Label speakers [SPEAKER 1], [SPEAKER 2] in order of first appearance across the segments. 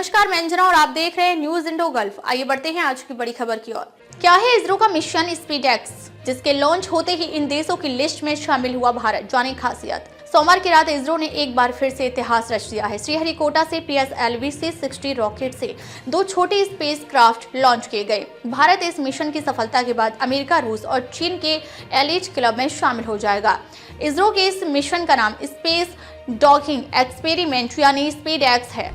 [SPEAKER 1] नमस्कार, मैं अंजना और आप देख रहे हैं न्यूज इंडो गल्फ। आइए बढ़ते हैं आज की बड़ी खबर की ओर। क्या है इसरो का मिशन स्पीडएक्स, जिसके लॉन्च होते ही इन देशों की लिस्ट में शामिल हुआ भारत। जाने खासियत। सोमवार की रात इसरो ने एक बार फिर से इतिहास रच दिया है। श्रीहरिकोटा से PSLV C-60 रॉकेट से 2 छोटे स्पेस क्राफ्ट लॉन्च किए गए। भारत इस मिशन की सफलता के बाद अमेरिका, रूस और चीन के एलिट क्लब में शामिल हो जाएगा। इसरो के इस मिशन का नाम स्पेस डॉकिंग एक्सपेरिमेंट यानी स्पीडएक्स है।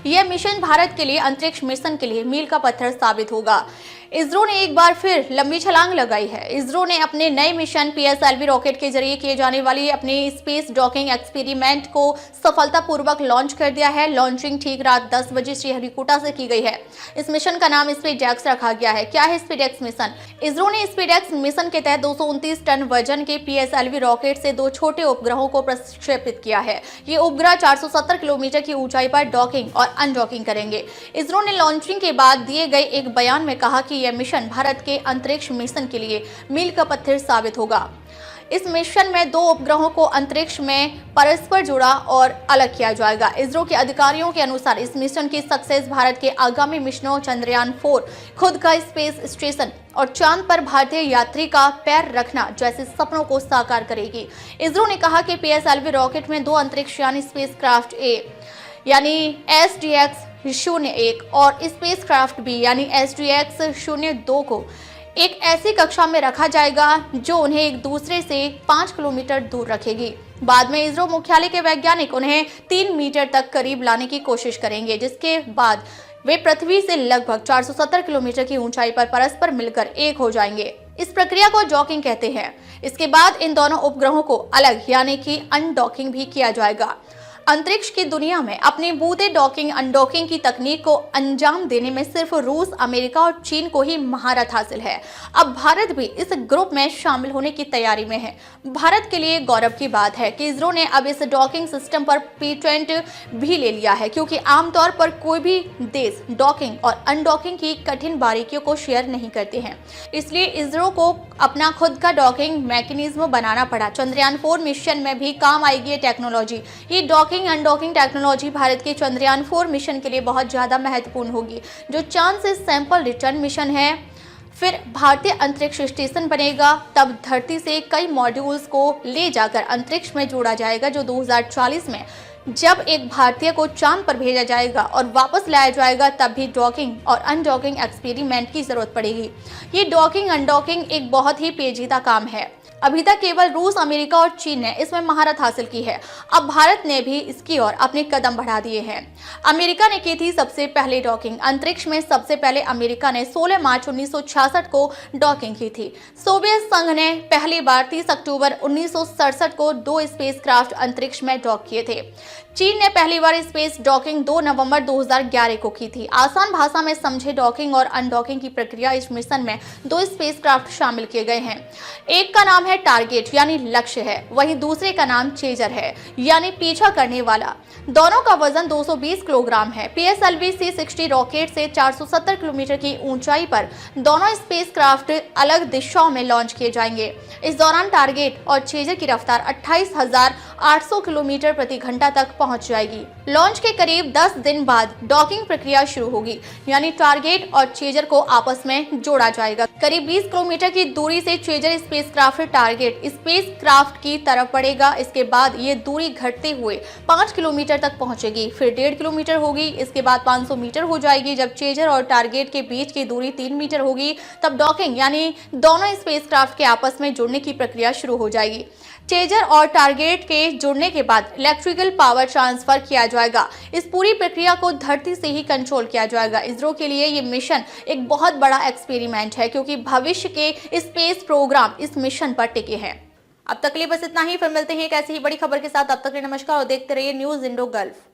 [SPEAKER 1] यह मिशन भारत के लिए अंतरिक्ष मिशन के लिए मील का पत्थर साबित होगा। इसरो ने एक बार फिर लंबी छलांग लगाई है। इसरो ने अपने नए मिशन PSLV रॉकेट के जरिए किए जाने वाली अपने स्पेस डॉकिंग एक्सपेरिमेंट को सफलतापूर्वक लॉन्च कर दिया है। लॉन्चिंग ठीक रात 10 बजे श्रीहरिकोटा से की गई है। इस मिशन का नाम स्पीडएक्स रखा गया है। क्या है स्पीडएक्स मिशन? इसरो ने स्पीडएक्स मिशन के तहत 229 टन वजन के PSLV रॉकेट से 2 छोटे उपग्रहों को प्रक्षेपित किया है। ये उपग्रह 470 किलोमीटर की ऊंचाई पर डॉकिंग और अनडॉकिंग करेंगे। इसरो ने लॉन्चिंग के बाद दिए गए एक बयान में कहा कि यह मिशन भारत के अंतरिक्ष मिशन के लिए मील का पत्थर साबित होगा। इस मिशन में 2 उपग्रहों को अंतरिक्ष में परस्पर जुड़ा और अलग किया जाएगा। इसरो के अधिकारियों के अनुसार इस मिशन की सक्सेस भारत के आगामी मिशनों चंद्रयान 4, खुद का स्पेस स्टेशन और चांद पर भारतीय यात्री का पैर रखना जैसे सपनों को साकार करेगी। इसरो ने कहा कि PSLV रॉकेट में 2 अंतरिक्ष यानी स्पेस क्राफ्ट A यानी SDX-01 और स्पेस क्राफ्ट B यानी SDX-02 को एक ऐसी कक्षा में रखा जाएगा जो उन्हें एक दूसरे से 5 किलोमीटर दूर रखेगी। बाद में इसरो मुख्यालय के वैज्ञानिक उन्हें 3 मीटर तक करीब लाने की कोशिश करेंगे, जिसके बाद वे पृथ्वी से लगभग 470 किलोमीटर की ऊंचाई पर परस्पर मिलकर एक हो जाएंगे। इस प्रक्रिया को डॉकिंग कहते हैं। इसके बाद इन दोनों उपग्रहों को अलग यानी कि अनडॉकिंग भी किया जाएगा। अंतरिक्ष की दुनिया में अपनी बूते डॉकिंग अनडॉकिंग की तकनीक को अंजाम देने में सिर्फ रूस, अमेरिका और चीन को ही महारत हासिल है। अब भारत भी इस ग्रुप में शामिल होने की तैयारी में है। भारत के लिए गौरव की बात है कि इसरो ने अब इस डॉकिंग सिस्टम पर पेटेंट भी ले लिया है, क्योंकि आमतौर पर कोई भी देश डॉकिंग और अनडॉकिंग की कठिन बारीकियों को शेयर नहीं करते हैं। इसलिए इसरो को अपना खुद का डॉकिंग मैकेनिज्म बनाना पड़ा। चंद्रयान 4 मिशन में भी काम आएगी ये टेक्नोलॉजी। ये डॉकिंग अनडॉकिंग टेक्नोलॉजी भारत के चंद्रयान 4 मिशन के लिए बहुत ज्यादा महत्वपूर्ण होगी, जो चांद से सैंपल रिटर्न मिशन है। फिर भारतीय अंतरिक्ष स्टेशन बनेगा, तब धरती से कई मॉड्यूल्स को ले जाकर अंतरिक्ष में जोड़ा जाएगा, जो 2040 में जब एक भारतीय को चांद पर भेजा जाएगा और वापस लाया जाएगा, तब भी डॉकिंग और अनडॉकिंग एक्सपेरिमेंट की जरूरत पड़ेगी। ये डॉकिंग अनडॉकिंग एक बहुत ही पेचीदा काम है। अभी तक केवल रूस, अमेरिका और चीन ने इसमें महारत हासिल की है। अब भारत ने भी इसकी ओर अपने कदम बढ़ा दिए हैं। अमेरिका ने की थी सबसे पहले डॉकिंग। अंतरिक्ष में सबसे पहले अमेरिका ने 16 मार्च 1966 को डॉकिंग की थी। सोवियत संघ ने पहली बार 30 अक्टूबर 1967 को 2 स्पेसक्राफ्ट अंतरिक्ष में डॉक किए थे। चीन ने पहली बार स्पेस डॉकिंग 2 नवंबर 2011 को की थी। आसान भाषा में समझे डॉकिंग और अनडॉकिंग की प्रक्रिया इस मिशन में 2 स्पेसक्राफ्ट शामिल किए गए हैं। एक का नाम है टारगेट यानी लक्ष्य है, वहीं दूसरे का नाम चेजर है यानी पीछा करने वाला। दोनों का वजन 220 किलोग्राम है। PSLV C-60 रॉकेट से 470 किलोमीटर की ऊंचाई पर दोनों स्पेसक्राफ्ट अलग दिशाओं में लॉन्च किए जाएंगे। इस दौरान टारगेट और चेजर की रफ्तार 28,800 किलोमीटर प्रति घंटा तक पहुंच जाएगी। लॉन्च के करीब 10 दिन बाद डॉकिंग प्रक्रिया शुरू होगी, यानी टारगेट और चेजर को आपस में जोड़ा जाएगा। करीब 20 किलोमीटर की दूरी से चेजर स्पेसक्राफ्ट टारगेट स्पेसक्राफ्ट की तरफ बढ़ेगा। इसके बाद ये दूरी घटते हुए 5 किलोमीटर तक पहुंचेगी, फिर 1.5 किलोमीटर होगी, इसके बाद 500 मीटर हो जाएगी। जब चेजर और टारगेट के बीच की दूरी 3 मीटर होगी, तब डॉकिंग यानी दोनों स्पेसक्राफ्ट के आपस में जुड़ने की प्रक्रिया शुरू हो जाएगी। चेजर और टारगेट के जुड़ने के बाद इलेक्ट्रिकल पावर ट्रांसफर किया जाएगा। इस पूरी प्रक्रिया को धरती से ही कंट्रोल किया जाएगा। इसरो के लिए ये मिशन एक बहुत बड़ा एक्सपेरिमेंट है, क्योंकि भविष्य के स्पेस प्रोग्राम इस मिशन पर टिके हैं। अब तक के लिए बस इतना ही। फिर मिलते हैं एक ऐसी ही बड़ी खबर के साथ। अब तक के लिए नमस्कार और देखते रहिए न्यूज इंडो गल्फ।